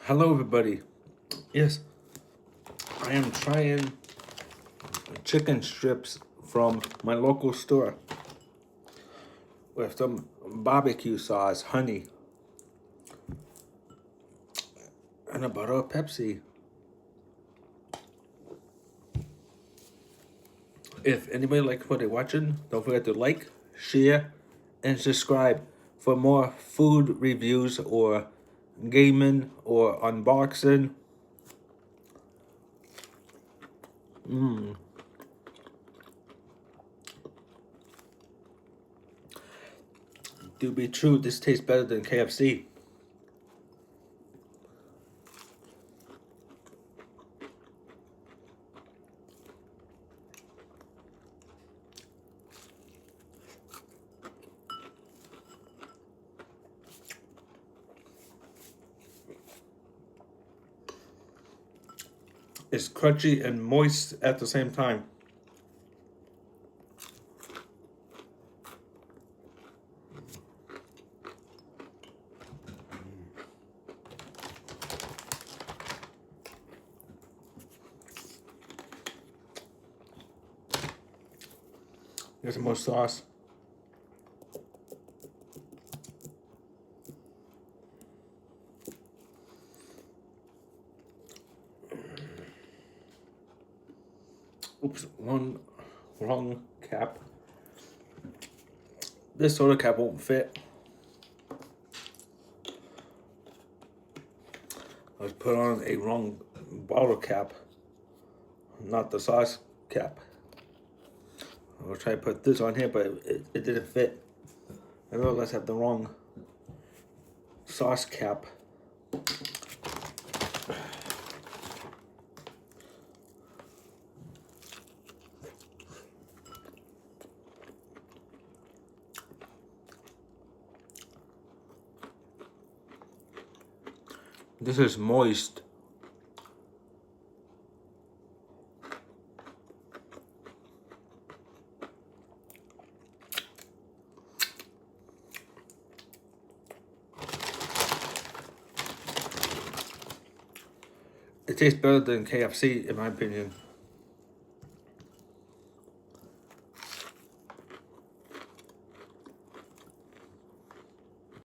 Hello, everybody. Yes, I am trying chicken strips from my local store with some barbecue sauce, honey, and a bottle of Pepsi. If anybody likes what they're watching, don't forget to like, share, and subscribe for more food reviews or gaming or unboxing. To be true, this tastes better than KFC. It's crunchy and moist at the same time. Here's some more sauce. Oops, one wrong cap. This soda cap won't fit. I was put on a wrong bottle cap, not the sauce cap. I was trying to put this on here, but it didn't fit. I realized I have the wrong sauce cap. This is moist. It tastes better than KFC, in my opinion.